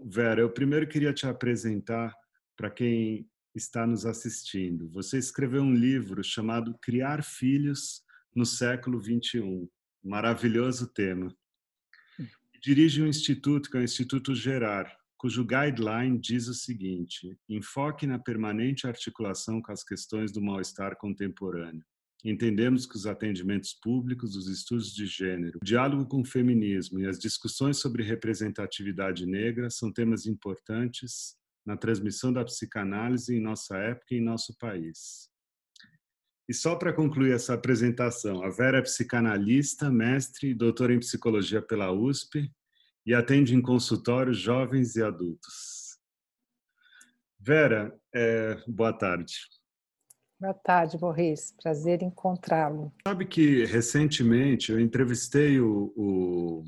Vera, eu primeiro queria te apresentar para quem está nos assistindo. Você escreveu um livro chamado Criar Filhos no Século XXI. Maravilhoso tema. Dirige um instituto, que é o Instituto Gerar, cujo guideline diz o seguinte: enfoque na permanente articulação com as questões do mal-estar contemporâneo. Entendemos que os atendimentos públicos, os estudos de gênero, o diálogo com o feminismo e as discussões sobre representatividade negra são temas importantes na transmissão da psicanálise em nossa época e em nosso país. E só para concluir essa apresentação, a Vera é psicanalista, mestre e doutora em psicologia pela USP e atende em consultórios jovens e adultos. Vera, boa tarde. Boa tarde, Boris. Prazer em encontrá-lo. Sabe que recentemente eu entrevistei o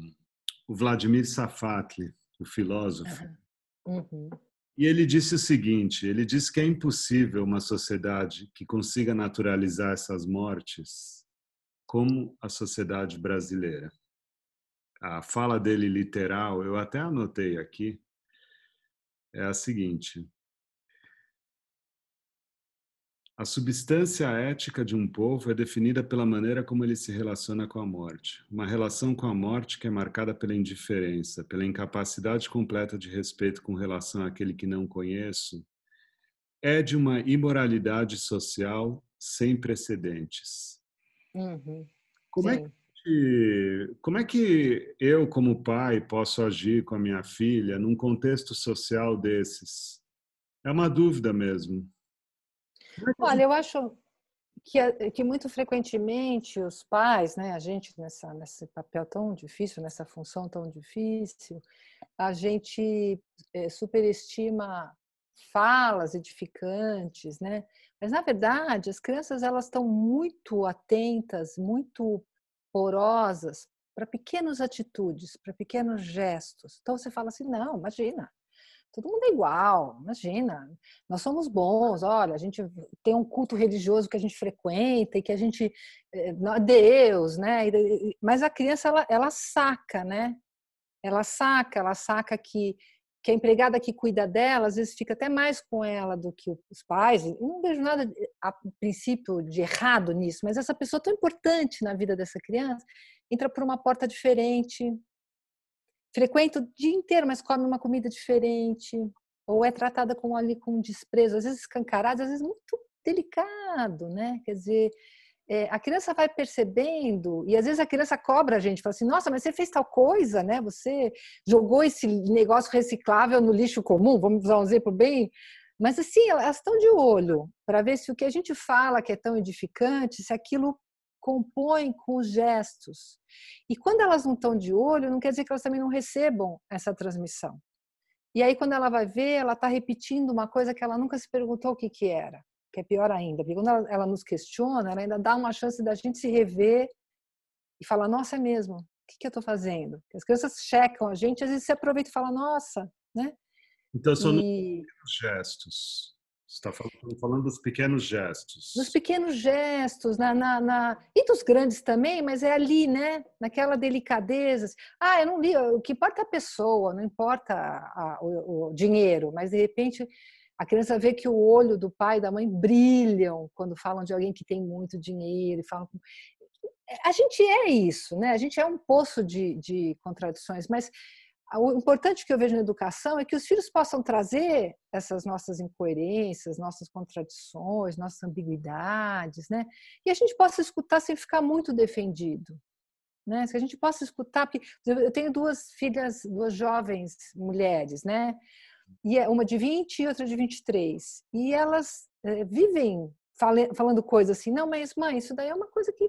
Vladimir Safatli, o filósofo, e ele disse o seguinte: ele disse que é impossível uma sociedade que consiga naturalizar essas mortes como a sociedade brasileira. A fala dele literal, eu até anotei aqui, é a seguinte: a substância ética de um povo é definida pela maneira como ele se relaciona com a morte. Uma relação com a morte que é marcada pela indiferença, pela incapacidade completa de respeito com relação àquele que não conheço, é de uma imoralidade social sem precedentes. Como é que eu, como pai, posso agir com a minha filha num contexto social desses? É uma dúvida mesmo. Olha, eu acho que muito frequentemente os pais, né, a gente nesse papel tão difícil, nessa função tão difícil, a gente superestima falas edificantes, né? Mas na verdade as crianças elas estão muito atentas, muito porosas para pequenas atitudes, para pequenos gestos. Então você fala assim, não, imagina. Todo mundo é igual, imagina, nós somos bons, olha, a gente tem um culto religioso que a gente frequenta e que a gente, Deus, né? Mas a criança, ela saca, né? Ela saca que a empregada que cuida dela, às vezes fica até mais com ela do que os pais. Eu não vejo nada, a princípio, de errado nisso, mas essa pessoa tão importante na vida dessa criança entra por uma porta diferente, frequenta o dia inteiro, mas come uma comida diferente, ou é tratada com desprezo, às vezes escancarado, às vezes muito delicado, né? Quer dizer, a criança vai percebendo, e às vezes a criança cobra a gente, fala assim, nossa, mas você fez tal coisa, né? Você jogou esse negócio reciclável no lixo comum, vamos usar um exemplo bem... Mas assim, elas estão de olho para ver se o que a gente fala que é tão edificante, se aquilo compõem com os gestos. E quando elas não estão de olho, não quer dizer que elas também não recebam essa transmissão. E aí, quando ela vai ver, ela está repetindo uma coisa que ela nunca se perguntou o que era, que é pior ainda. Porque quando ela nos questiona, ela ainda dá uma chance da gente se rever e falar, nossa, é mesmo, o que eu estou fazendo? As crianças checam a gente, às vezes se aproveita e fala, nossa, né? Então, são nos pequenos gestos. Você está falando dos pequenos gestos. Dos pequenos gestos, e dos grandes também, mas é ali, né? Naquela delicadeza. Eu não li, o que importa é a pessoa, não importa o dinheiro, mas de repente a criança vê que o olho do pai e da mãe brilham quando falam de alguém que tem muito dinheiro. A gente é isso, né? A gente é um poço de contradições, mas o importante que eu vejo na educação é que os filhos possam trazer essas nossas incoerências, nossas contradições, nossas ambiguidades, né? E a gente possa escutar sem ficar muito defendido, né? Que a gente possa escutar, porque eu tenho duas filhas, duas jovens mulheres, né? E uma de 20 e outra de 23. E elas vivem falando coisas assim, não, mas mãe, isso daí é uma coisa que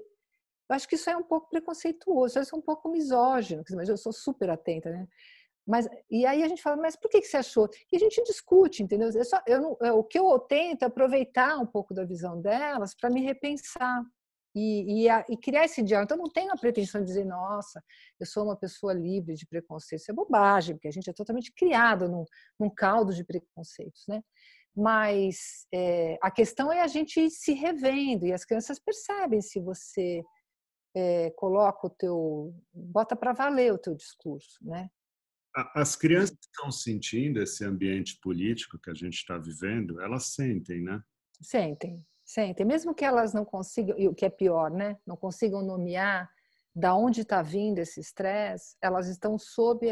eu acho que isso é um pouco preconceituoso, isso é um pouco misógino, mas eu sou super atenta, né? E aí a gente fala, mas por que você achou? E a gente discute, entendeu? O que eu tento é aproveitar um pouco da visão delas para me repensar. e criar esse diálogo. Então, não tenho a pretensão de dizer, nossa, eu sou uma pessoa livre de preconceito. Isso é bobagem, porque a gente é totalmente criado num caldo de preconceitos, né? Mas a questão é a gente se revendo, e as crianças percebem se você coloca bota para valer o teu discurso, né? As crianças estão sentindo esse ambiente político que a gente está vivendo, elas sentem, né? Sentem, sentem. Mesmo que elas não consigam, e o que é pior, né? Não consigam nomear da onde está vindo esse estresse, elas estão sob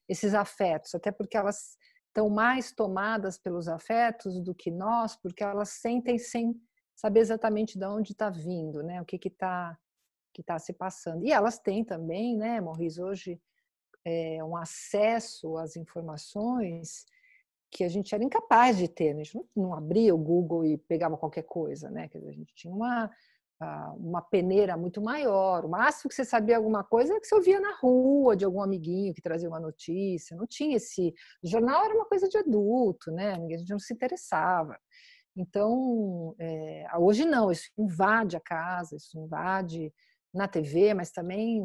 esses afetos, até porque elas estão mais tomadas pelos afetos do que nós, porque elas sentem sem saber exatamente de onde está vindo, né? O que está se passando. E elas têm também, né, Morris, hoje um acesso às informações que a gente era incapaz de ter. A gente não abria o Google e pegava qualquer coisa, né? Quer dizer, a gente tinha uma peneira muito maior. O máximo que você sabia alguma coisa é que você ouvia na rua de algum amiguinho que trazia uma notícia. Não tinha esse... O jornal era uma coisa de adulto, né? A gente não se interessava. Então, hoje não, isso invade a casa, isso invade na TV, mas também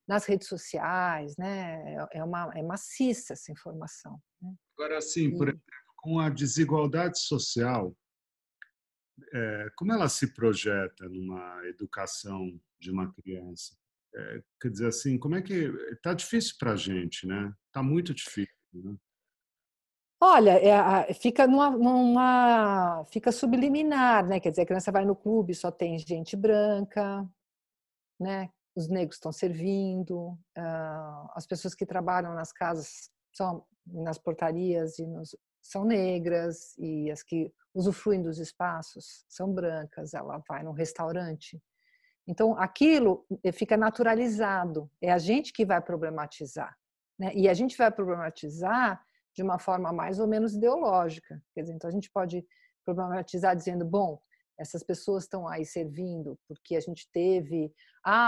nas redes sociais, né? É maciça essa informação, né? Agora, assim, por exemplo, com a desigualdade social, como ela se projeta numa educação de uma criança? Quer dizer, assim, como é que... Está difícil para a gente, né? Está muito difícil, né? Olha, fica fica subliminar, né? Quer dizer, a criança vai no clube, só tem gente branca, né? Os negros estão servindo, as pessoas que trabalham nas casas nas portarias são negras, e as que usufruem dos espaços são brancas. Ela vai num restaurante. Então, aquilo fica naturalizado. É a gente que vai problematizar, né? E a gente vai problematizar de uma forma mais ou menos ideológica. Quer dizer, então a gente pode problematizar dizendo, bom, essas pessoas estão aí servindo porque a gente teve...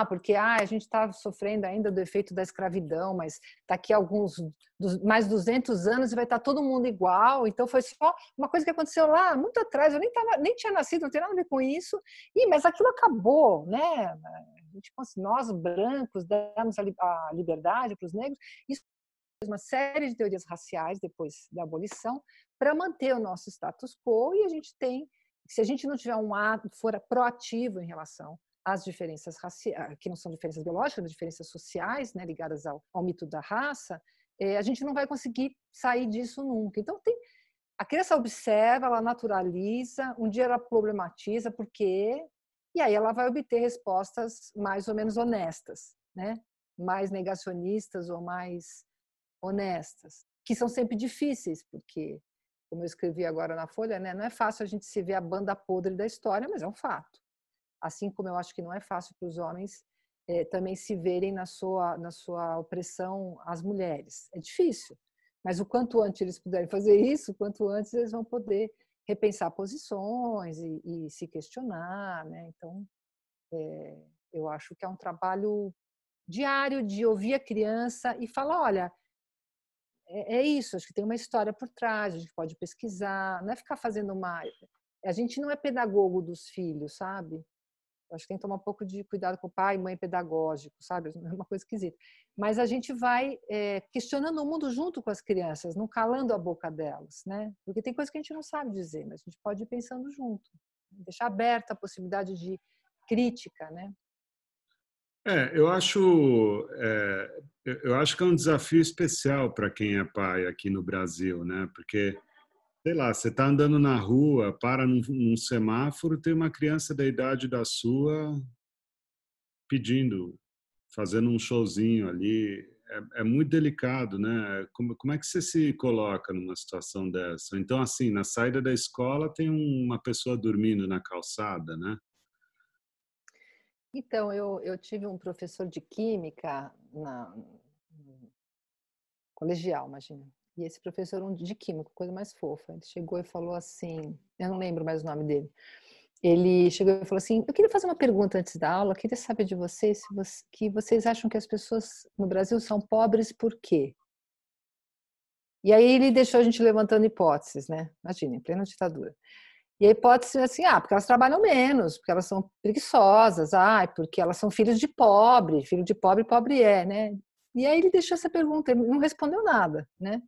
porque a gente está sofrendo ainda do efeito da escravidão, mas daqui a mais 200 anos vai estar todo mundo igual. Então foi só uma coisa que aconteceu lá muito atrás, eu nem tinha nascido, não tem nada a ver com isso, mas aquilo acabou, né? A gente, nós brancos demos a liberdade para os negros. Isso fez uma série de teorias raciais depois da abolição para manter o nosso status quo, e a gente tem, se a gente não tiver for proativo em relação às diferenças raciais, que não são diferenças biológicas, mas diferenças sociais, né, ligadas ao mito da raça, a gente não vai conseguir sair disso nunca. Então, a criança observa, ela naturaliza, um dia ela problematiza, por quê? E aí ela vai obter respostas mais ou menos honestas, né? Mais negacionistas ou mais honestas, que são sempre difíceis, porque, como eu escrevi agora na Folha, né, não é fácil a gente se ver a banda podre da história, mas é um fato. Assim como eu acho que não é fácil para os homens também se verem na sua opressão às mulheres. É difícil, mas o quanto antes eles puderem fazer isso, o quanto antes eles vão poder repensar posições e se questionar, né? Então, eu acho que é um trabalho diário de ouvir a criança e falar, olha, é isso, acho que tem uma história por trás, a gente pode pesquisar, não é ficar fazendo a gente não é pedagogo dos filhos, sabe? Acho que tem que tomar um pouco de cuidado com o pai e mãe pedagógico, sabe? É uma coisa esquisita. Mas a gente vai questionando o mundo junto com as crianças, não calando a boca delas, né? Porque tem coisas que a gente não sabe dizer, mas a gente pode ir pensando junto, deixar aberta a possibilidade de crítica, né? Eu acho que é um desafio especial para quem é pai aqui no Brasil, né? Porque, sei lá, você está andando na rua, para num semáforo, tem uma criança da idade da sua pedindo, fazendo um showzinho ali. É muito delicado, né? Como é que você se coloca numa situação dessa? Então, assim, na saída da escola tem uma pessoa dormindo na calçada, né? Então, eu tive um professor de química no colegial, imagina. E esse professor de química, coisa mais fofa, ele chegou e falou assim, eu não lembro mais o nome dele. Ele chegou e falou assim, eu queria fazer uma pergunta antes da aula, eu queria saber de vocês que vocês acham que as pessoas no Brasil são pobres por quê? E aí ele deixou a gente levantando hipóteses, né? Imagina, em plena ditadura. E aí pode ser assim, porque elas trabalham menos, porque elas são preguiçosas, porque elas são filhos de pobre, filho de pobre, pobre é, né? E aí ele deixou essa pergunta, ele não respondeu nada, né?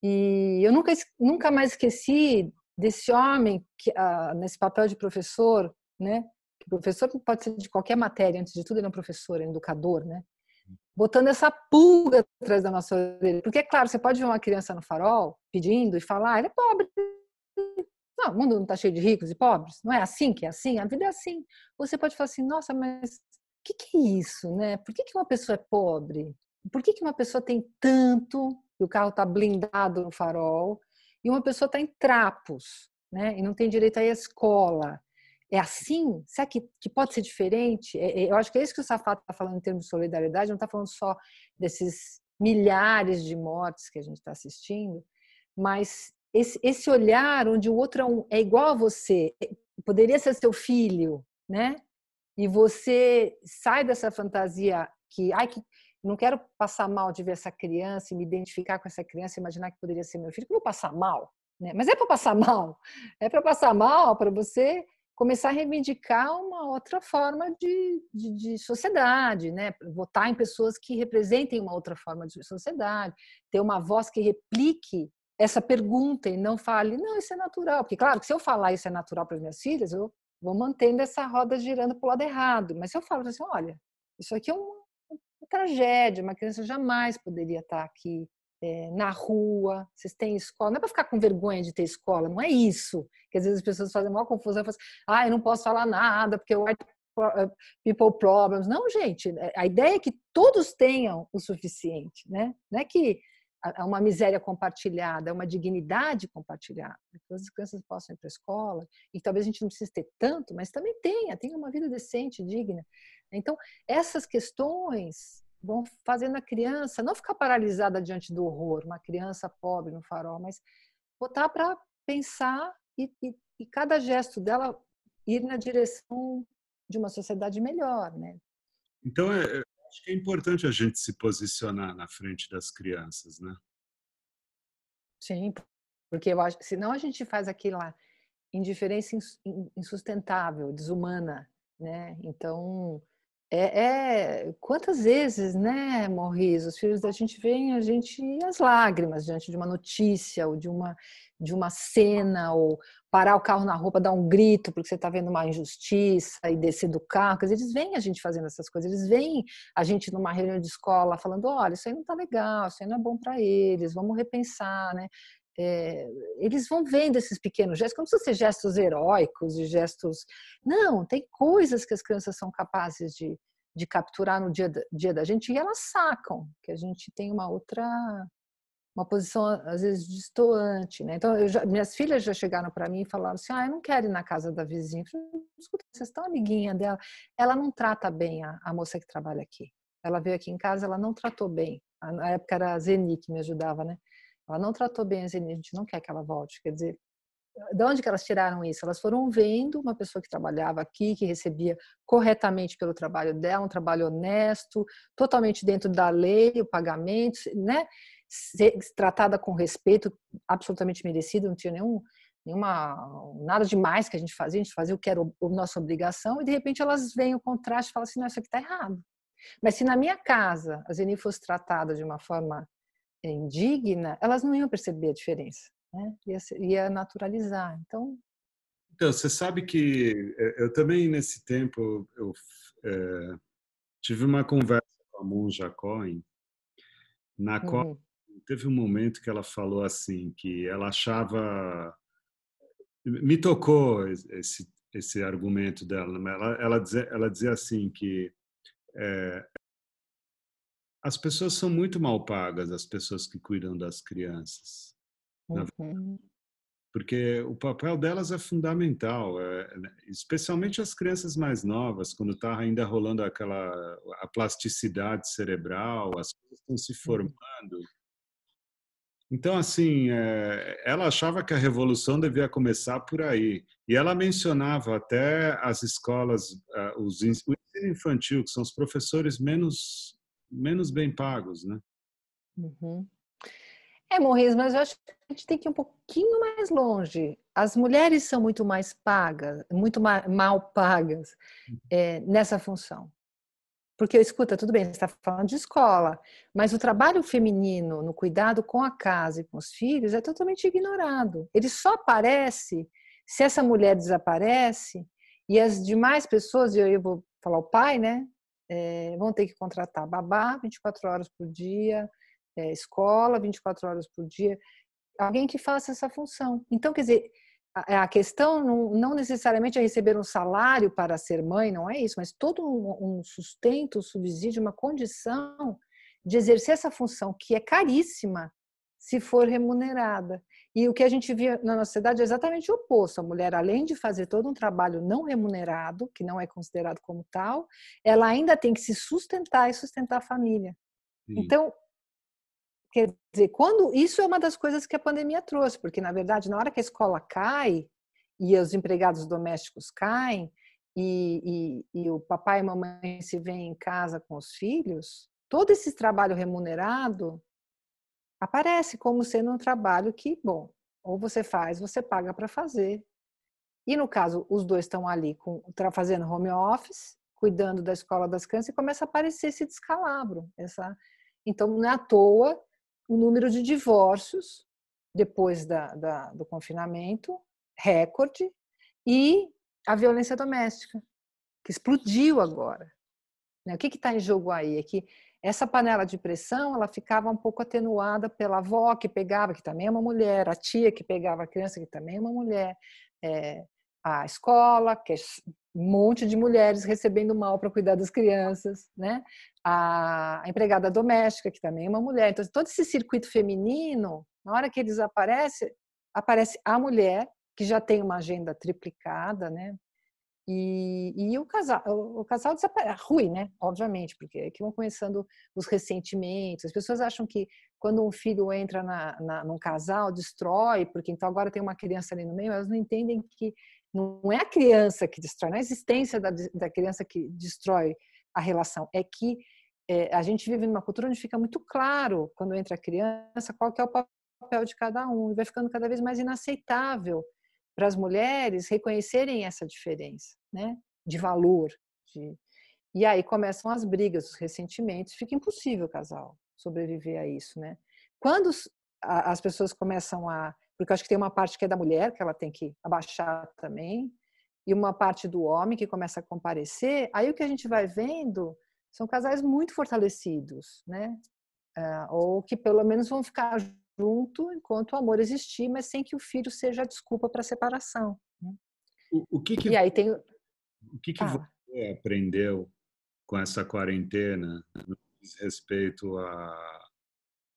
E eu nunca mais esqueci desse homem que, nesse papel de professor, né? Que professor pode ser de qualquer matéria, antes de tudo ele é um professor, é um educador, né? Botando essa pulga atrás da nossa orelha. Porque, é claro, você pode ver uma criança no farol pedindo e falar, ele é pobre. Não, o mundo não está cheio de ricos e pobres? Não é assim que é assim? A vida é assim. Você pode falar assim, nossa, mas o que é isso, né? Por que uma pessoa é pobre? Por que uma pessoa tem tanto e o carro está blindado no farol e uma pessoa está em trapos, né? E não tem direito à escola? É assim? Será que pode ser diferente? Eu acho que é isso que o Safato está falando em termos de solidariedade, não está falando só desses milhares de mortes que a gente está assistindo, mas esse olhar onde o outro é igual a você, poderia ser seu filho, né? E você sai dessa fantasia que não quero passar mal de ver essa criança e me identificar com essa criança, imaginar que poderia ser meu filho, que eu vou passar mal, né? Mas é para passar mal, é para passar mal, para você começar a reivindicar uma outra forma de sociedade, né? Votar em pessoas que representem uma outra forma de sociedade, ter uma voz que replique essa pergunta e não fale, não, isso é natural. Porque, claro, que se eu falar isso é natural para as minhas filhas, eu vou mantendo essa roda girando para o lado errado. Mas se eu falo assim, olha, isso aqui é uma tragédia, uma criança jamais poderia estar aqui na rua, vocês têm escola, não é para ficar com vergonha de ter escola, não é isso. Que às vezes as pessoas fazem uma confusão, falam assim, eu não posso falar nada, porque white people problems. Não, gente, a ideia é que todos tenham o suficiente, né? Não é que é uma miséria compartilhada, é uma dignidade compartilhada. Que as crianças possam ir para a escola, e talvez a gente não precise ter tanto, mas também tenha uma vida decente, digna. Então, essas questões vão fazendo a criança não ficar paralisada diante do horror, uma criança pobre no farol, mas botar para pensar e cada gesto dela ir na direção de uma sociedade melhor, né? Então, acho que é importante a gente se posicionar na frente das crianças, né? Sim, porque eu acho que senão a gente faz aquilo lá, indiferença insustentável, desumana, né? Então, quantas vezes, né, Morris, os filhos da gente veem a gente as lágrimas diante de uma notícia ou de uma cena, ou parar o carro na rua para dar um grito porque você está vendo uma injustiça e descer do carro. Quer dizer, eles veem a gente fazendo essas coisas, eles veem a gente numa reunião de escola falando, olha, isso aí não está legal, isso aí não é bom para eles, vamos repensar, né? Eles vão vendo esses pequenos gestos, como se fossem gestos heróicos e gestos... Não, tem coisas que as crianças são capazes de capturar no dia da gente e elas sacam que a gente tem uma posição, às vezes, distoante, né? Então, minhas filhas já chegaram para mim e falaram assim, eu não quero ir na casa da vizinha. Eu falei, escuta, vocês estão amiguinha dela. Ela não trata bem a moça que trabalha aqui. Ela veio aqui em casa, ela não tratou bem. Na época era a Zeni que me ajudava, né? Ela não tratou bem a Zeni, a gente não quer que ela volte. Quer dizer, de onde que elas tiraram isso? Elas foram vendo uma pessoa que trabalhava aqui, que recebia corretamente pelo trabalho dela, um trabalho honesto, totalmente dentro da lei, o pagamento, né? Tratada com respeito, absolutamente merecido, não tinha nada demais que a gente fazia o que era a nossa obrigação, e de repente elas veem o contraste e falam assim, não, isso aqui está errado. Mas se na minha casa a Zeni fosse tratada de uma forma indigna, elas não iam perceber a diferença, né? Ia naturalizar. Então, Você sabe que eu também, nesse tempo, eu tive uma conversa com a Monja Cohen, na qual uhum, teve um momento que ela falou assim, que ela achava... Me tocou esse argumento dela. Ela dizia assim que as pessoas são muito mal pagas, as pessoas que cuidam das crianças, uhum, porque o papel delas é fundamental, especialmente as crianças mais novas, quando está ainda rolando a plasticidade cerebral, as coisas estão se uhum. formando. Então, assim, ela achava que a revolução devia começar por aí. E ela mencionava até as escolas, o ensino infantil, que são os professores menos bem pagos, né? Uhum. Morris, mas eu acho que a gente tem que ir um pouquinho mais longe. As mulheres são muito mais pagas, muito mal pagas nessa função. Porque, escuta, tudo bem, você está falando de escola, mas o trabalho feminino no cuidado com a casa e com os filhos é totalmente ignorado. Ele só aparece se essa mulher desaparece e as demais pessoas, e eu vou falar o pai, né, vão ter que contratar babá 24 horas por dia, escola 24 horas por dia, alguém que faça essa função. Então, quer dizer, a questão não necessariamente é receber um salário para ser mãe, não é isso, mas todo um sustento, um subsídio, uma condição de exercer essa função, que é caríssima, se for remunerada. E o que a gente via na nossa sociedade é exatamente o oposto. A mulher, além de fazer todo um trabalho não remunerado, que não é considerado como tal, ela ainda tem que se sustentar e sustentar a família. Sim. Então, quer dizer, isso é uma das coisas que a pandemia trouxe, porque, na verdade, na hora que a escola cai e os empregados domésticos caem e o papai e a mamãe se veem em casa com os filhos, todo esse trabalho remunerado aparece como sendo um trabalho que, bom, ou você faz, você paga para fazer. E, no caso, os dois estão ali fazendo home office, cuidando da escola das crianças, e começa a aparecer esse descalabro. Então, não é à toa o número de divórcios depois do confinamento, recorde, e a violência doméstica, que explodiu agora. O que está em jogo aí? É que essa panela de pressão ela ficava um pouco atenuada pela avó que pegava, que também é uma mulher, a tia que pegava a criança, que também é uma mulher, a escola, que é um monte de mulheres recebendo mal para cuidar das crianças, né? A empregada doméstica, que também é uma mulher. Então, todo esse circuito feminino, na hora que eles aparecem, aparece a mulher, que já tem uma agenda triplicada, né? E o casal ruim, né? Obviamente, porque aqui vão começando os ressentimentos. As pessoas acham que quando um filho entra num casal, destrói, porque então agora tem uma criança ali no meio, elas não entendem que não é a criança que destrói, não é a existência da criança que destrói a relação, é que a gente vive numa cultura onde fica muito claro, quando entra a criança, qual que é o papel de cada um, e vai ficando cada vez mais inaceitável para as mulheres reconhecerem essa diferença, né, de valor. E aí começam as brigas, os ressentimentos, fica impossível o casal sobreviver a isso, né? Quando as pessoas começam porque eu acho que tem uma parte que é da mulher, que ela tem que abaixar também, e uma parte do homem que começa a comparecer, aí o que a gente vai vendo são casais muito fortalecidos, né? Ou que pelo menos vão ficar junto enquanto o amor existir, mas sem que o filho seja a desculpa para a separação. E aí tem... O que você aprendeu com essa quarentena no que diz respeito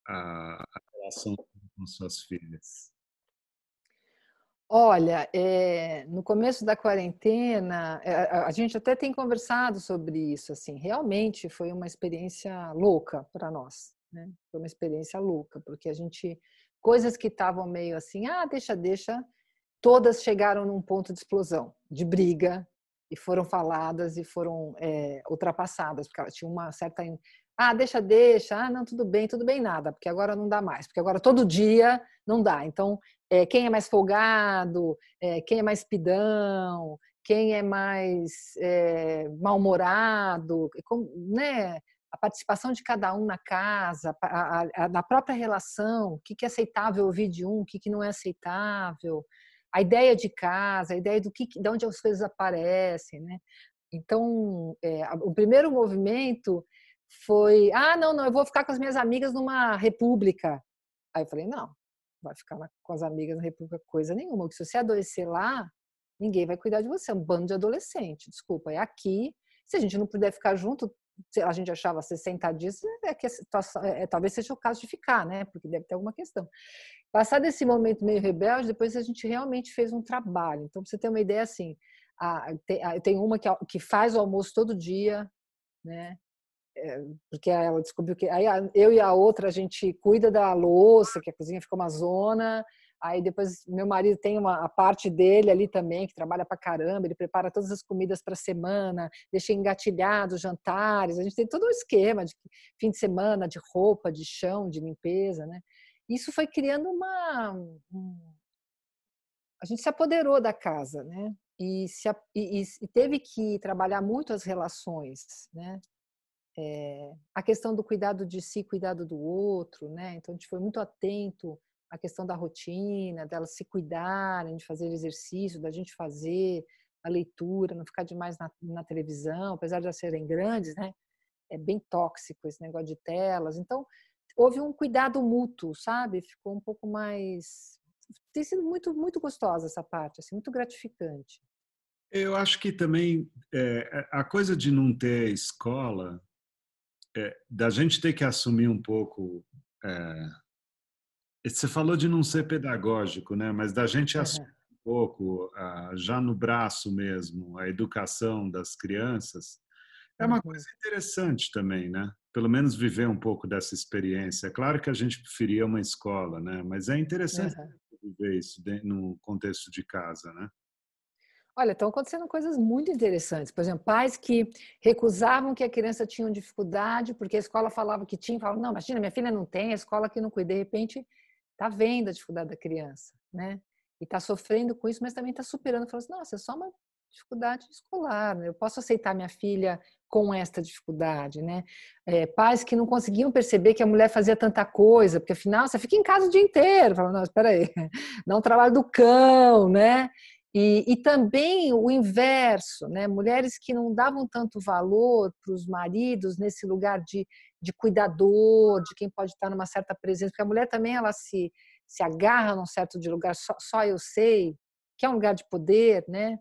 à relação com suas filhas? Olha, no começo da quarentena, a gente até tem conversado sobre isso, assim, realmente foi uma experiência louca para nós, né? Foi uma experiência louca, porque coisas que estavam meio assim, deixa, todas chegaram num ponto de explosão, de briga, e foram faladas e foram ultrapassadas, porque ela tinha uma certa... deixa, não, tudo bem nada, porque agora não dá mais, porque agora todo dia não dá. Então, quem é mais folgado, quem é mais pidão, quem é mais mal-humorado, né? A participação de cada um na casa, na própria relação, o que é aceitável ouvir de um, o que não é aceitável, a ideia de casa, a ideia de onde as coisas aparecem, né? Então, o primeiro movimento foi, não, eu vou ficar com as minhas amigas numa república. Aí eu falei, não, vai ficar com as amigas na república coisa nenhuma, porque se você adoecer lá, ninguém vai cuidar de você, é um bando de adolescente, desculpa, é aqui, se a gente não puder ficar junto, a gente achava 60 dias, que a situação, talvez seja o caso de ficar, né? Porque deve ter alguma questão. Passado esse momento meio rebelde, depois a gente realmente fez um trabalho. Então, para você ter uma ideia, assim, tem uma que faz o almoço todo dia, né? Porque ela descobriu que... Aí eu e a outra, a gente cuida da louça, que a cozinha ficou uma zona. Aí depois meu marido tem a parte dele ali também, que trabalha pra caramba, ele prepara todas as comidas para a semana, deixa engatilhado os jantares, a gente tem todo um esquema de fim de semana, de roupa, de chão, de limpeza, né? Isso foi criando a gente se apoderou da casa, né? E teve que trabalhar muito as relações, né? A questão do cuidado de si, cuidado do outro, né? Então a gente foi muito atento à questão da rotina, delas se cuidarem, de fazer exercício, da gente fazer a leitura, não ficar demais na televisão, apesar de elas serem grandes, né? É bem tóxico esse negócio de telas. Então houve um cuidado mútuo, sabe? Ficou um pouco mais, tem sido muito muito gostosa essa parte, assim, muito gratificante. Eu acho que também a coisa de não ter escola, da gente ter que assumir um pouco. É, Você falou de não ser pedagógico, né? Mas da gente assumir Uhum. um pouco, já no braço mesmo, a educação das crianças, é uma coisa Uhum. interessante também, né? Pelo menos viver um pouco dessa experiência. É claro que a gente preferia uma escola, né? Mas é interessante Uhum. viver isso no contexto de casa, né? Olha, estão acontecendo coisas muito interessantes. Por exemplo, pais que recusavam que a criança tinha dificuldade, porque a escola falava que tinha, falavam, não, imagina, minha filha não tem, a escola que não cuida. De repente, está vendo a dificuldade da criança, né? E está sofrendo com isso, mas também está superando. Fala assim, nossa, é só uma dificuldade escolar, né? Eu posso aceitar minha filha com esta dificuldade, né? Pais que não conseguiam perceber que a mulher fazia tanta coisa, porque afinal você fica em casa o dia inteiro. Fala, não, espera aí, dá um trabalho do cão, né? E também o inverso, né? Mulheres que não davam tanto valor para os maridos nesse lugar de cuidador, de quem pode estar numa certa presença, porque a mulher também ela se agarra num certo de lugar, só eu sei, que é um lugar de poder, né?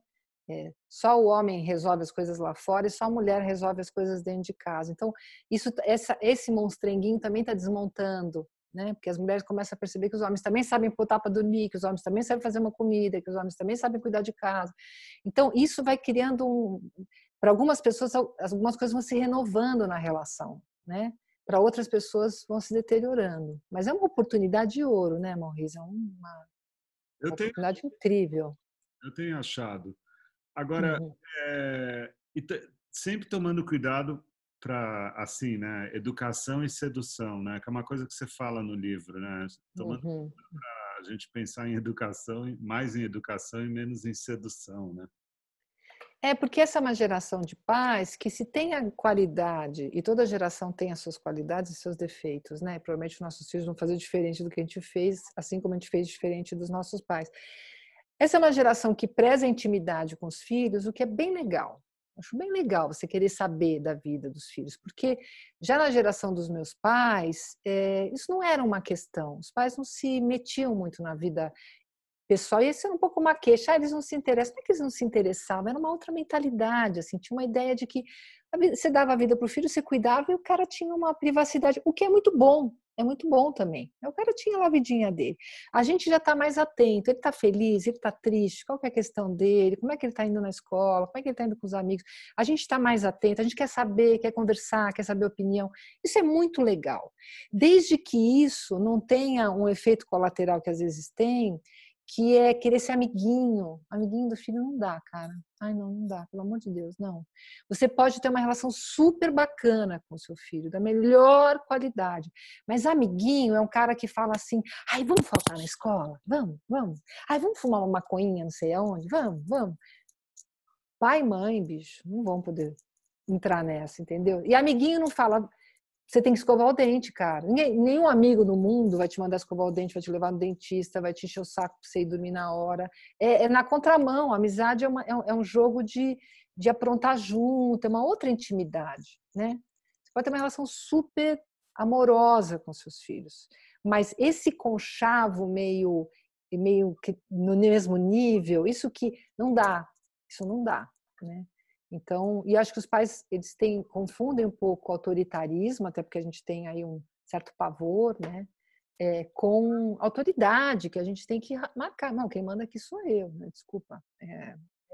Só o homem resolve as coisas lá fora e só a mulher resolve as coisas dentro de casa. Então, esse monstrenguinho também está desmontando, né? Porque as mulheres começam a perceber que os homens também sabem botar para dormir, que os homens também sabem fazer uma comida, que os homens também sabem cuidar de casa. Então, isso vai criando para algumas pessoas, algumas coisas vão se renovando na relação, né? Para outras pessoas vão se deteriorando. Mas é uma oportunidade de ouro, né, Maurício? É Eu uma tenho, oportunidade incrível. eu tenho achado. Agora, Uhum, sempre tomando cuidado para, assim, né, educação e sedução, né, que é uma coisa que você fala no livro, né, tomando uhum. a gente pensar em educação, mais em educação e menos em sedução, né? Porque essa é uma geração de pais que se tem a qualidade, e toda geração tem as suas qualidades e seus defeitos, né? Provavelmente nossos filhos vão fazer diferente do que a gente fez, assim como a gente fez diferente dos nossos pais. Essa é uma geração que preza a intimidade com os filhos, o que é bem legal. Acho bem legal você querer saber da vida dos filhos, porque já na geração dos meus pais, isso não era uma questão. Os pais não se metiam muito na vida pessoal, e esse era um pouco uma queixa, eles não se interessam, não é que eles não se interessavam, era uma outra mentalidade, assim, tinha uma ideia de que você dava a vida para o filho, você cuidava e o cara tinha uma privacidade, o que é muito bom também. O cara tinha lá a vidinha dele. A gente já está mais atento, ele está feliz, ele está triste, qual que é a questão dele, como é que ele está indo na escola, como é que ele está indo com os amigos, a gente está mais atento, a gente quer saber, quer conversar, quer saber a opinião, isso é muito legal. Desde que isso não tenha um efeito colateral que às vezes tem, que é querer ser amiguinho. Amiguinho do filho não dá, cara. Ai, não, não dá, pelo amor de Deus, não. Você pode ter uma relação super bacana com o seu filho, da melhor qualidade. Mas amiguinho é um cara que fala assim: ai, vamos faltar na escola? Vamos, vamos. Ai, vamos fumar uma maconhinha, não sei aonde? Vamos, vamos. Pai e mãe, bicho, não vão poder entrar nessa, entendeu? E amiguinho não fala, você tem que escovar o dente, cara. Nenhum amigo no mundo vai te mandar escovar o dente, vai te levar no dentista, vai te encher o saco pra você ir dormir na hora. É na contramão. A amizade é um jogo de aprontar junto, é uma outra intimidade, né? Você pode ter uma relação super amorosa com seus filhos, mas esse conchavo meio que no mesmo nível, isso não dá, né? Então, e acho que os pais eles confundem um pouco o autoritarismo, até porque a gente tem aí um certo pavor, né? Com autoridade, que a gente tem que marcar. Não, quem manda aqui sou eu, né? Desculpa.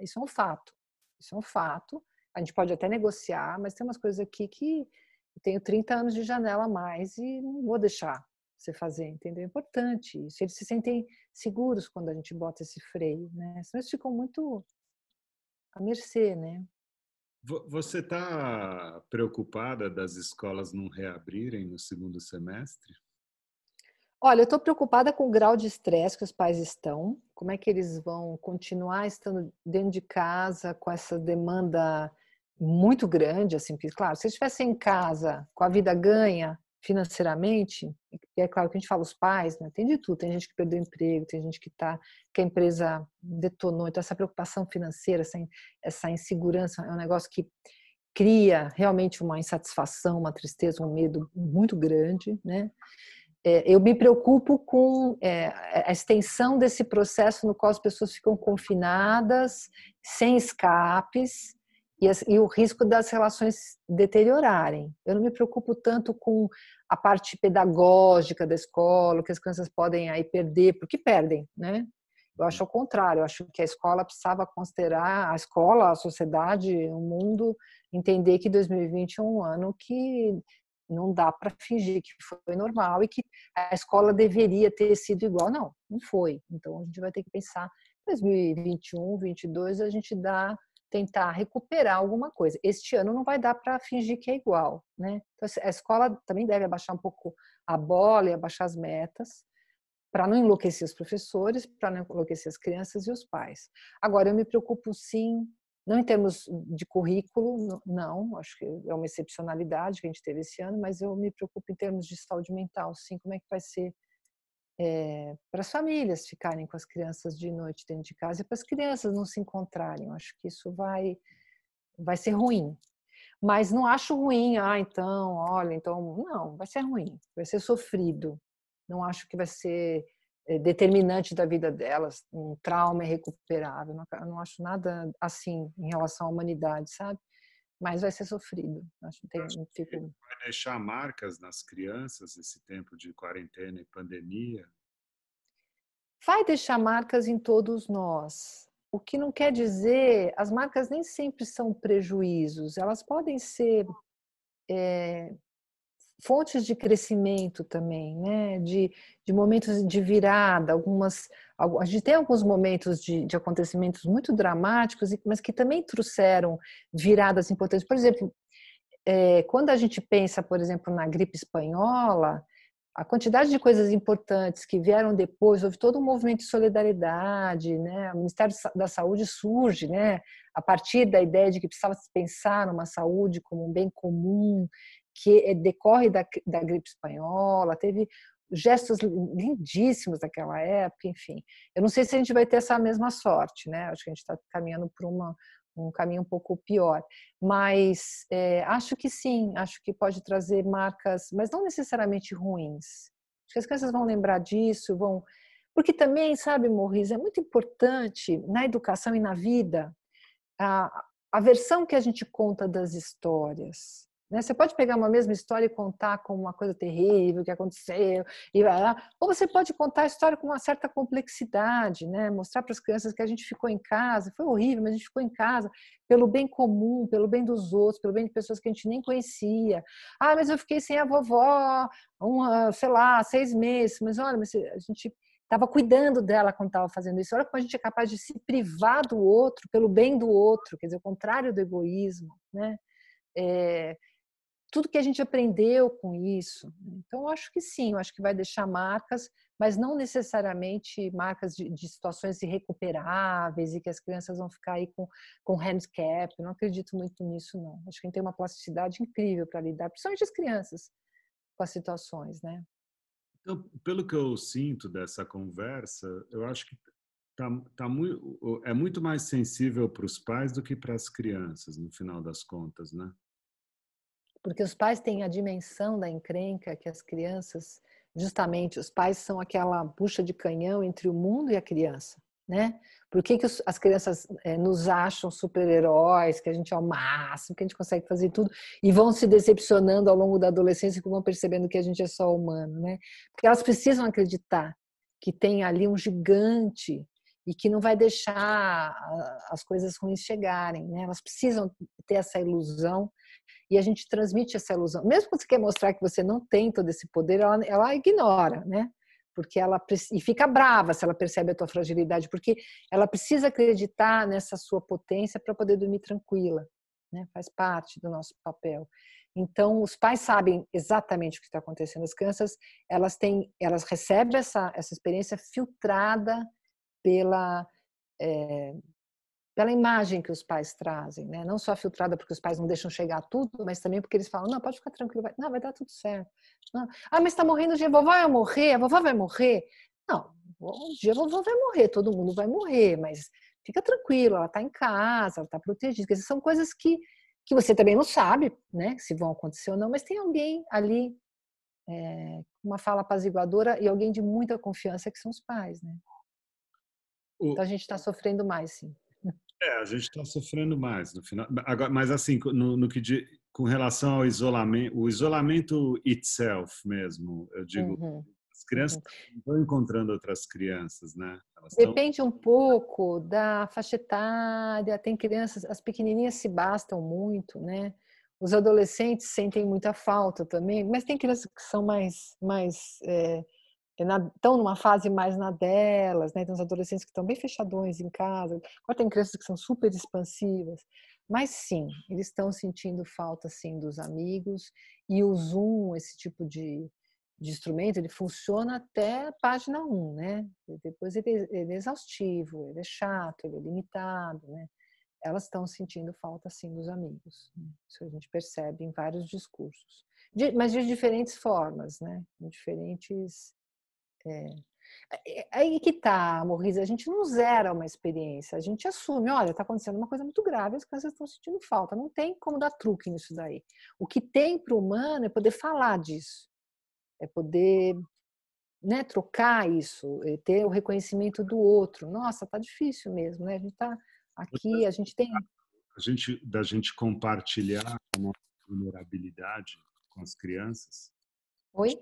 Isso é um fato. Isso é um fato. A gente pode até negociar, mas tem umas coisas aqui que eu tenho 30 anos de janela a mais e não vou deixar você fazer, entendeu? É importante isso. Eles se sentem seguros quando a gente bota esse freio, né? Senão eles ficam muito à mercê, né? Você está preocupada das escolas não reabrirem no segundo semestre? Olha, eu estou preocupada com o grau de estresse que os pais estão, como é que eles vão continuar estando dentro de casa com essa demanda muito grande, assim, porque, claro, se eles estivessem em casa com a vida ganha financeiramente, e é claro que a gente fala os pais, né, tem de tudo, tem gente que perdeu o emprego, tem gente que a empresa detonou, então essa preocupação financeira, essa insegurança é um negócio que cria realmente uma insatisfação, uma tristeza, um medo muito grande, né? Eu me preocupo com a extensão desse processo no qual as pessoas ficam confinadas, sem escapes, e o risco das relações deteriorarem. Eu não me preocupo tanto com a parte pedagógica da escola, que as crianças podem aí perder, porque perdem, né? Eu acho ao contrário, eu acho que a escola precisava considerar, a escola, a sociedade, o mundo, entender que 2020 é um ano que não dá para fingir que foi normal e que a escola deveria ter sido igual. Não, não foi. Então a gente vai ter que pensar, 2021, 2022, a gente tentar recuperar alguma coisa. Este ano não vai dar para fingir que é igual, né? Então, a escola também deve abaixar um pouco a bola e abaixar as metas, para não enlouquecer os professores, para não enlouquecer as crianças e os pais. Agora, eu me preocupo sim, não em termos de currículo, não, acho que é uma excepcionalidade que a gente teve esse ano, mas eu me preocupo em termos de saúde mental, sim, como é que vai ser para as famílias ficarem com as crianças de noite dentro de casa e para as crianças não se encontrarem. Eu acho que isso vai ser ruim. Mas não acho ruim, então, olha, então, não, vai ser ruim, vai ser sofrido. Não acho que vai ser determinante da vida delas, um trauma irrecuperável. Eu não acho nada assim em relação à humanidade, sabe? Mas vai ser sofrido. Acho que Eu acho que vai deixar marcas nas crianças esse tempo de quarentena e pandemia. vai deixar marcas em todos nós. O que não quer dizer, as marcas nem sempre são prejuízos, elas podem ser fontes de crescimento também, né? De momentos de virada, a gente tem alguns momentos de acontecimentos muito dramáticos, mas que também trouxeram viradas importantes. Por exemplo, quando a gente pensa, por exemplo, na gripe espanhola, a quantidade de coisas importantes que vieram depois, houve todo um movimento de solidariedade, né? O Ministério da Saúde surge, né? A partir da ideia de que precisava se pensar numa saúde como um bem comum, que decorre da gripe espanhola, teve gestos lindíssimos daquela época, enfim. Eu não sei se a gente vai ter essa mesma sorte, né? Acho que a gente está caminhando por um caminho um pouco pior. Mas acho que sim, acho que pode trazer marcas, mas não necessariamente ruins. Acho que as crianças vão lembrar disso, vão. Porque também, sabe, Morris, é muito importante na educação e na vida a versão que a gente conta das histórias. Né? Você pode pegar uma mesma história e contar como uma coisa terrível que aconteceu, ou você pode contar a história com uma certa complexidade, né? Mostrar para as crianças que a gente ficou em casa, foi horrível, mas a gente ficou em casa pelo bem comum, pelo bem dos outros, pelo bem de pessoas que a gente nem conhecia. Mas eu fiquei sem a vovó, sei lá, 6 meses, mas olha, a gente estava cuidando dela quando estava fazendo isso. Olha como a gente é capaz de se privar do outro pelo bem do outro, quer dizer, o contrário do egoísmo, né? Tudo que a gente aprendeu com isso. Então, eu acho que sim, eu acho que vai deixar marcas, mas não necessariamente marcas de situações irrecuperáveis e que as crianças vão ficar aí com handicap. Eu não acredito muito nisso, não. Acho que a gente tem uma plasticidade incrível para lidar, principalmente as crianças, com as situações, né? Então, pelo que eu sinto dessa conversa, eu acho que é muito mais sensível para os pais do que para as crianças, no final das contas, né? Porque os pais têm a dimensão da encrenca que as crianças, justamente, os pais são aquela bucha de canhão entre o mundo e a criança, né? Por que as crianças nos acham super-heróis, que a gente é o máximo, que a gente consegue fazer tudo, e vão se decepcionando ao longo da adolescência e vão percebendo que a gente é só humano, né? Porque elas precisam acreditar que tem ali um gigante e que não vai deixar as coisas ruins chegarem, né? Elas precisam ter essa ilusão e a gente transmite essa ilusão. Mesmo quando você quer mostrar que você não tem todo esse poder, ela ignora, né? Porque e fica brava se ela percebe a tua fragilidade, porque ela precisa acreditar nessa sua potência para poder dormir tranquila, né? Faz parte do nosso papel. Então, os pais sabem exatamente o que está acontecendo. As crianças, elas recebem essa experiência filtrada pela, é, pela imagem que os pais trazem, né? Não só filtrada porque os pais não deixam chegar a tudo, mas também porque eles falam, não, pode ficar tranquilo, vai dar tudo certo. Não, mas está morrendo de vovó vai morrer, a vovó vai morrer. Não, um dia a vovó vai morrer, todo mundo vai morrer, mas fica tranquilo, ela está em casa, ela está protegida. Essas são coisas que você também não sabe, né, se vão acontecer ou não, mas tem alguém ali, uma fala apaziguadora e alguém de muita confiança que são os pais, né? Então a gente está sofrendo mais, sim. A gente está sofrendo mais no final. Agora, mas assim, com relação ao isolamento, o isolamento itself mesmo, eu digo, Uhum, as crianças uhum. não estão encontrando outras crianças, né? Elas estão. Depende um pouco da faixa etária. Tem crianças, as pequenininhas se bastam muito, né? Os adolescentes sentem muita falta também, mas tem crianças que são estão numa fase mais na delas, né? Tem uns adolescentes que estão bem fechadões em casa. Agora tem crianças que são super expansivas. Mas sim, eles estão sentindo falta sim dos amigos e o Zoom, esse tipo de instrumento, ele funciona até a página 1, né? E depois ele é exaustivo, ele é chato, ele é limitado, né? Elas estão sentindo falta sim dos amigos, né? Isso a gente percebe em vários discursos, mas de diferentes formas, né? Em diferentes aí que tá, Morris, a gente não zera uma experiência, a gente assume, olha, está acontecendo uma coisa muito grave, as crianças estão sentindo falta, não tem como dar truque nisso daí. O que tem para o humano é poder falar disso, é poder, né, trocar isso, ter o reconhecimento do outro. Nossa, tá difícil mesmo, né? A gente tá aqui, a gente tem... Da gente compartilhar a nossa vulnerabilidade com as crianças. Oi?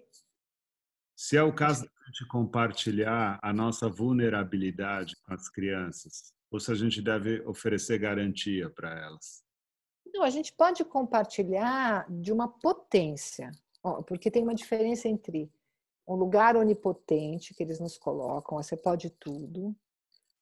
Se é o caso da gente compartilhar a nossa vulnerabilidade com as crianças, ou se a gente deve oferecer garantia para elas. Não, a gente pode compartilhar de uma potência, porque tem uma diferença entre um lugar onipotente que eles nos colocam, você pode tudo,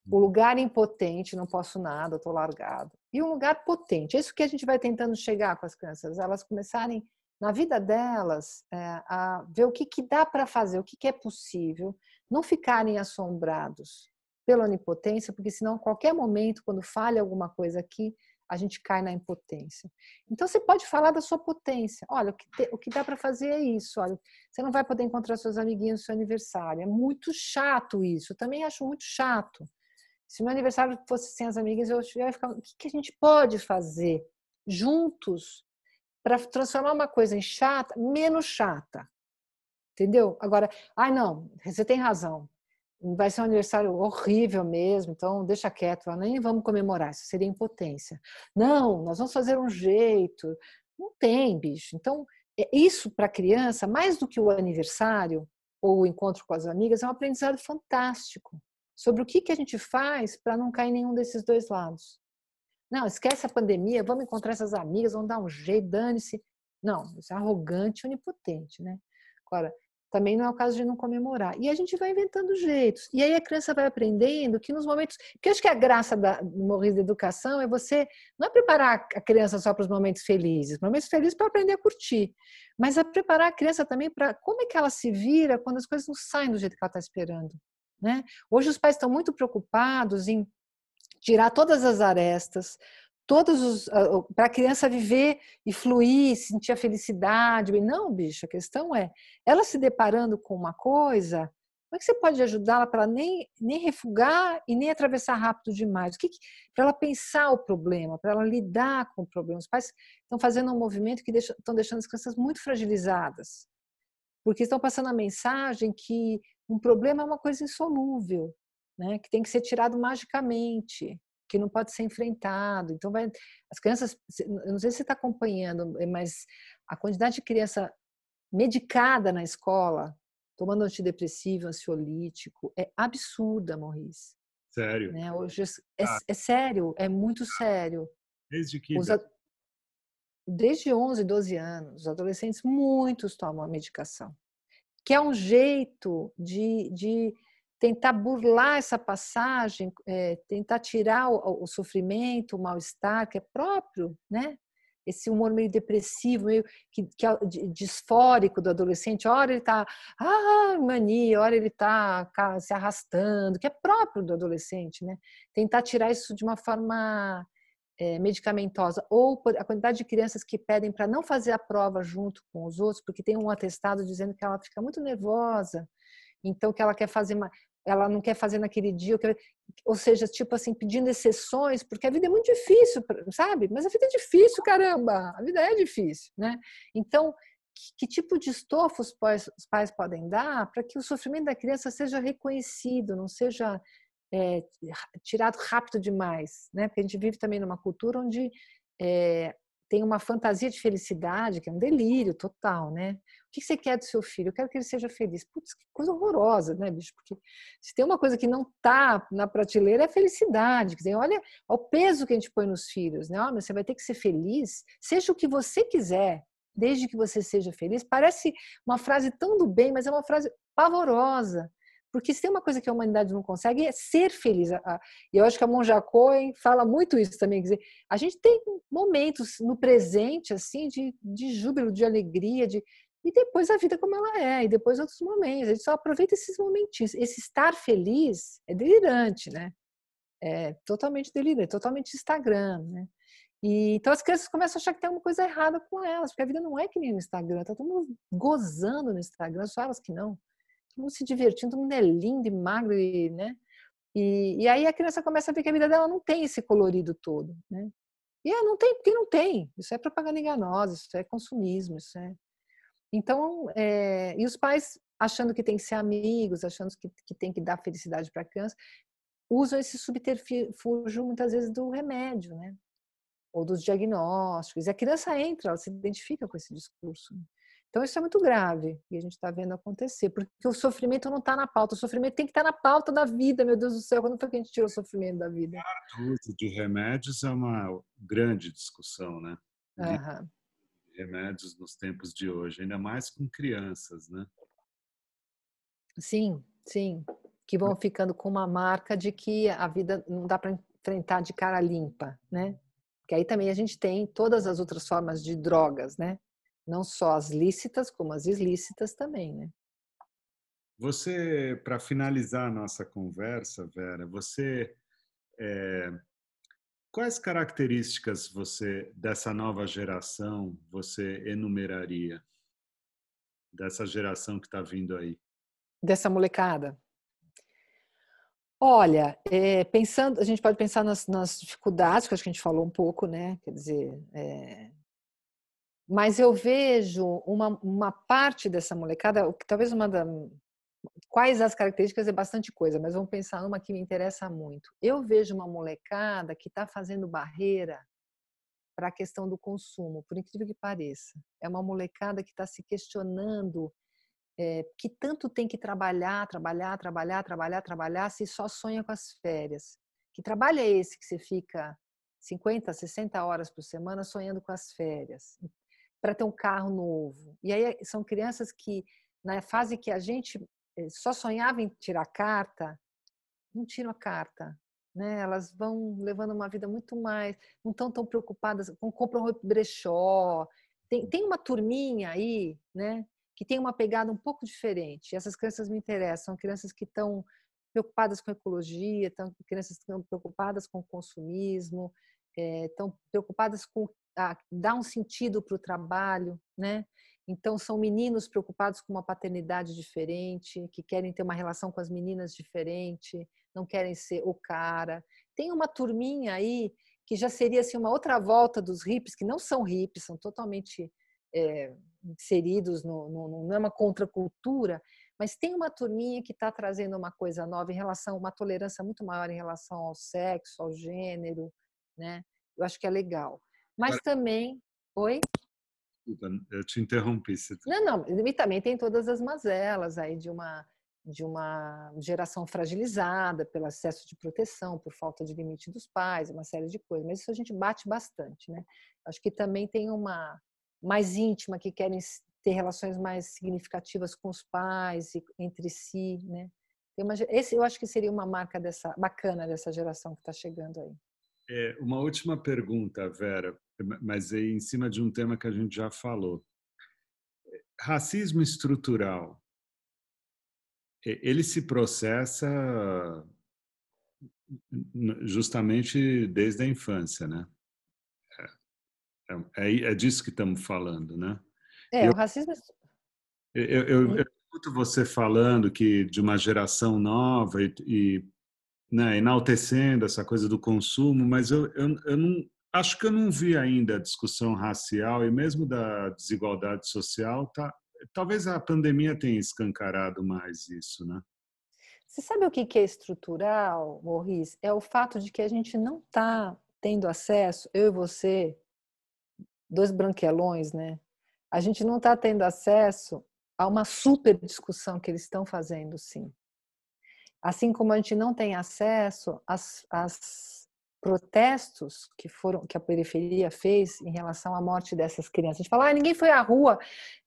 o lugar impotente, não posso nada, estou largado, e um lugar potente. É isso que a gente vai tentando chegar com as crianças, elas começarem na vida delas a ver o que dá para fazer, o que é possível, não ficarem assombrados pela onipotência, porque senão, a qualquer momento, quando falha alguma coisa aqui, a gente cai na impotência. Então, você pode falar da sua potência. Olha, o que dá para fazer é isso. Olha, você não vai poder encontrar seus amiguinhos no seu aniversário. É muito chato isso. Eu também acho muito chato. Se meu aniversário fosse sem as amigas, eu ia ficar... O que a gente pode fazer juntos para transformar uma coisa em chata, menos chata? Entendeu? Agora, não, você tem razão. Vai ser um aniversário horrível mesmo, então deixa quieto, nem vamos comemorar, isso seria impotência. Não, nós vamos fazer um jeito. Não tem, bicho. Então, isso para a criança, mais do que o aniversário ou o encontro com as amigas, é um aprendizado fantástico sobre o que a gente faz para não cair em nenhum desses dois lados. Não, esquece a pandemia, vamos encontrar essas amigas, vamos dar um jeito, dane-se. Não, isso é arrogante e onipotente, né? Agora, também não é o caso de não comemorar. E a gente vai inventando jeitos. E aí a criança vai aprendendo que nos momentos... Porque eu acho que a graça do Morris da educação é você... Não é preparar a criança só para os momentos felizes para aprender a curtir. Mas é preparar a criança também para como é que ela se vira quando as coisas não saem do jeito que ela está esperando. Né? Hoje os pais estão muito preocupados em tirar todas as arestas, para a criança viver e fluir, sentir a felicidade. Não, bicho, a questão é, ela se deparando com uma coisa, como é que você pode ajudá-la para nem refugar e nem atravessar rápido demais? Para ela pensar o problema, para ela lidar com o problema. Os pais estão fazendo um movimento que estão deixando as crianças muito fragilizadas, porque estão passando a mensagem que um problema é uma coisa insolúvel, né? Que tem que ser tirado magicamente, que não pode ser enfrentado. Então, as crianças, eu não sei se você está acompanhando, mas a quantidade de criança medicada na escola, tomando antidepressivo, ansiolítico, é absurda, Morris. Sério? Né? Hoje é sério, é muito sério. Desde que idade? Desde 11, 12 anos, os adolescentes, muitos tomam a medicação, que é um jeito de tentar burlar essa passagem, tentar tirar o sofrimento, o mal-estar que é próprio, né? esse humor meio depressivo, meio disfórico do adolescente. Ora ele está mania, ora ele está se arrastando, que é próprio do adolescente, né? Tentar tirar isso de uma forma medicamentosa, ou a quantidade de crianças que pedem para não fazer a prova junto com os outros, porque tem um atestado dizendo que ela fica muito nervosa, então que ela quer fazer ela não quer fazer naquele dia, ou seja, tipo assim, pedindo exceções, porque a vida é muito difícil, sabe? Mas a vida é difícil, caramba! A vida é difícil, né? Então, que tipo de estofo os pais podem dar para que o sofrimento da criança seja reconhecido, não seja tirado rápido demais, né? Porque a gente vive também numa cultura onde tem uma fantasia de felicidade, que é um delírio total, né? O que você quer do seu filho? Eu quero que ele seja feliz. Putz, que coisa horrorosa, né, bicho? Porque se tem uma coisa que não está na prateleira é a felicidade. Quer dizer, olha o peso que a gente põe nos filhos, né? Mas você vai ter que ser feliz, seja o que você quiser, desde que você seja feliz. Parece uma frase tão do bem, mas é uma frase pavorosa. Porque se tem uma coisa que a humanidade não consegue é ser feliz. E eu acho que a Monja Coen fala muito isso também. Quer dizer, a gente tem momentos no presente assim de júbilo, de alegria, e depois a vida como ela é, e depois outros momentos. A gente só aproveita esses momentinhos. Esse estar feliz é delirante, né? É totalmente delirante, totalmente Instagram, né? E, então as crianças começam a achar que tem alguma coisa errada com elas, porque a vida não é que nem no Instagram. Tá todo mundo gozando no Instagram, só elas que não. Todo mundo se divertindo, todo mundo é lindo e magro, né? E aí a criança começa a ver que a vida dela não tem esse colorido todo, né? E não tem, porque não tem. Isso é propaganda enganosa, isso é consumismo, isso é... Então, e os pais achando que tem que ser amigos, achando que tem que dar felicidade para a criança, usam esse subterfúgio muitas vezes do remédio, né? Ou dos diagnósticos. E a criança entra, ela se identifica com esse discurso. Então, isso é muito grave e a gente está vendo acontecer, porque o sofrimento não está na pauta, o sofrimento tem que estar na pauta da vida, meu Deus do céu, quando foi que a gente tirou o sofrimento da vida? O uso de remédios é uma grande discussão, né? Aham. Remédios nos tempos de hoje, ainda mais com crianças, né? Sim, sim, que vão ficando com uma marca de que a vida não dá para enfrentar de cara limpa, né? Que aí também a gente tem todas as outras formas de drogas, né? Não só as lícitas, como as ilícitas também, né? Você, para finalizar a nossa conversa, Vera, quais características dessa nova geração você enumeraria? Dessa geração que está vindo aí? Dessa molecada. Olha, pensando, a gente pode pensar nas dificuldades, que acho que a gente falou um pouco, né? Quer dizer, mas eu vejo uma parte dessa molecada, talvez quais as características é bastante coisa, mas vamos pensar numa que me interessa muito. Eu vejo uma molecada que está fazendo barreira para a questão do consumo, por incrível que pareça. É uma molecada que está se questionando que tanto tem que trabalhar, trabalhar, trabalhar, trabalhar, trabalhar, se só sonha com as férias. Que trabalho é esse que você fica 50, 60 horas por semana sonhando com as férias? Para ter um carro novo. E aí são crianças que, na fase que a gente só sonhava em tirar carta, não tiram a carta. Né? Elas vão levando uma vida muito mais, não estão tão preocupadas, compram roupa brechó. Tem uma turminha aí, né, que tem uma pegada um pouco diferente. E essas crianças me interessam, são crianças que estão preocupadas com ecologia, crianças que estão preocupadas com o consumismo, estão preocupadas com dar um sentido para o trabalho, né? Então são meninos preocupados com uma paternidade diferente, que querem ter uma relação com as meninas diferente, não querem ser o cara. Tem uma turminha aí que já seria assim, uma outra volta dos hippies, que não são hippies, são totalmente inseridos, não é uma contracultura, mas tem uma turminha que está trazendo uma coisa nova em relação a uma tolerância muito maior em relação ao sexo, ao gênero, né? Eu acho que é legal. Mas também... Oi? Desculpa, eu te interrompi. Não, e também tem todas as mazelas aí de uma geração fragilizada pelo excesso de proteção, por falta de limite dos pais, uma série de coisas. Mas isso a gente bate bastante, né? Acho que também tem uma mais íntima que querem ter relações mais significativas com os pais e entre si, né? Esse eu acho que seria uma marca bacana dessa geração que está chegando aí. Uma última pergunta, Vera. mas é em cima de um tema que a gente já falou. Racismo estrutural, ele se processa justamente desde a infância, né? É disso que estamos falando, né? O racismo... Eu escuto você falando que de uma geração nova né, enaltecendo essa coisa do consumo, mas eu não acho que eu não vi ainda a discussão racial e mesmo da desigualdade social. Talvez a pandemia tenha escancarado mais isso, né? Você sabe o que é estrutural, Maurice? É o fato de que a gente não está tendo acesso, eu e você, dois branquelões, né? A gente não está tendo acesso a uma super discussão que eles estão fazendo, sim. Assim como a gente não tem acesso às protestos que a periferia fez em relação à morte dessas crianças. A gente fala, ninguém foi à rua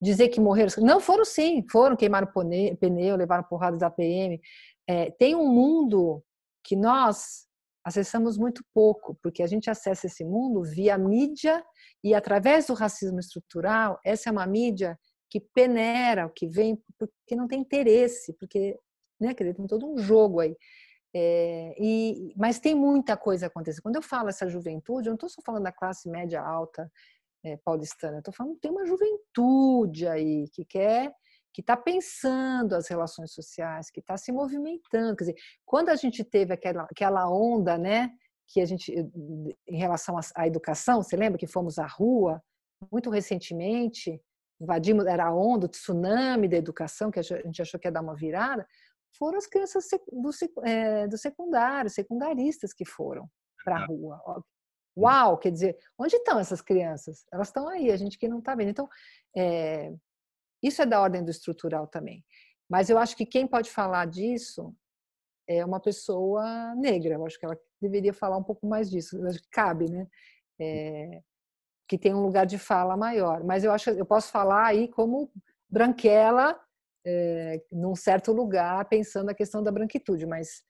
dizer que morreram. Não, foram sim, foram, queimaram pneu, levaram porrada da PM. Tem um mundo que nós acessamos muito pouco, porque a gente acessa esse mundo via mídia e através do racismo estrutural. Essa é uma mídia que peneira, que vem porque não tem interesse, porque, né, quer dizer, tem todo um jogo aí. Mas tem muita coisa acontecendo. Quando eu falo essa juventude, eu não estou só falando da classe média alta paulistana, eu estou falando que tem uma juventude aí que está pensando as relações sociais, que está se movimentando. Quer dizer, quando a gente teve aquela onda, né, que a gente, em relação à educação, você lembra que fomos à rua muito recentemente, invadimos, era a onda, o tsunami da educação, que a gente achou que ia dar uma virada, foram as crianças do secundário, secundaristas que foram para a rua. Uau, quer dizer, onde estão essas crianças? Elas estão aí, a gente que não está vendo. Então, isso é da ordem do estrutural também. Mas eu acho que quem pode falar disso é uma pessoa negra. Eu acho que ela deveria falar um pouco mais disso. Eu acho que cabe, né? Que tem um lugar de fala maior. Mas eu acho que eu posso falar aí como branquela, num certo lugar, pensando a questão da branquitude. Mas,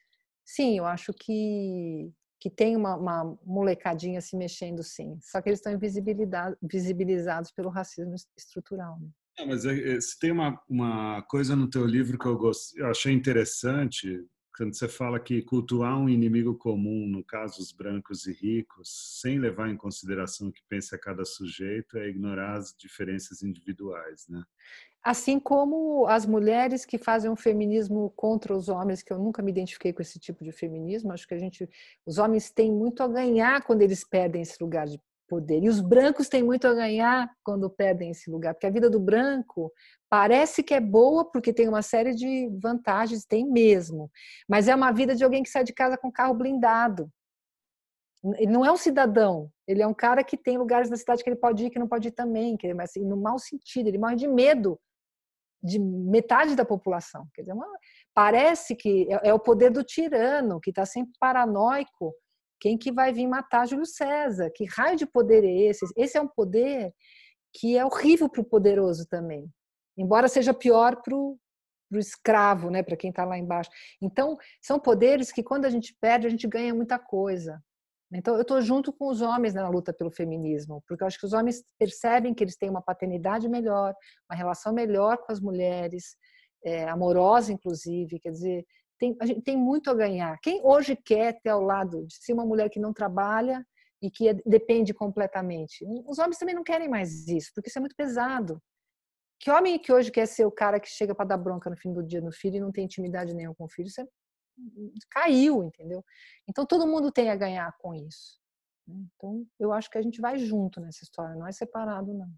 sim, eu acho que tem uma molecadinha se mexendo, sim. Só que eles estão invisibilizados pelo racismo estrutural. Né? Não, mas se tem uma coisa no teu livro que eu achei interessante, quando você fala que cultuar um inimigo comum, no caso os brancos e ricos, sem levar em consideração o que pensa cada sujeito, é ignorar as diferenças individuais, né? Assim como as mulheres que fazem um feminismo contra os homens, que eu nunca me identifiquei com esse tipo de feminismo, acho que os homens têm muito a ganhar quando eles perdem esse lugar de poder, e os brancos têm muito a ganhar quando perdem esse lugar, porque a vida do branco parece que é boa porque tem uma série de vantagens, tem mesmo, mas é uma vida de alguém que sai de casa com carro blindado. Ele não é um cidadão, ele é um cara que tem lugares na cidade que ele pode ir, que não pode ir também, mas assim, no mau sentido, ele morre de medo de metade da população. Quer dizer, parece que é o poder do tirano, que está sempre paranoico. Quem que vai vir matar Júlio César? Que raio de poder é esse? Esse é um poder que é horrível para o poderoso também, embora seja pior para o escravo, né? Para quem está lá embaixo. Então, são poderes que quando a gente perde, a gente ganha muita coisa. Então, eu estou junto com os homens na luta pelo feminismo, porque eu acho que os homens percebem que eles têm uma paternidade melhor, uma relação melhor com as mulheres, amorosa, inclusive. Quer dizer, a gente tem muito a ganhar. Quem hoje quer ter ao lado de si uma mulher que não trabalha e que depende completamente? Os homens também não querem mais isso, porque isso é muito pesado. Que homem que hoje quer ser o cara que chega para dar bronca no fim do dia no filho e não tem intimidade nenhuma com o filho? Isso caiu, entendeu? Então todo mundo tem a ganhar com isso. Então eu acho que a gente vai junto nessa história, não é separado não.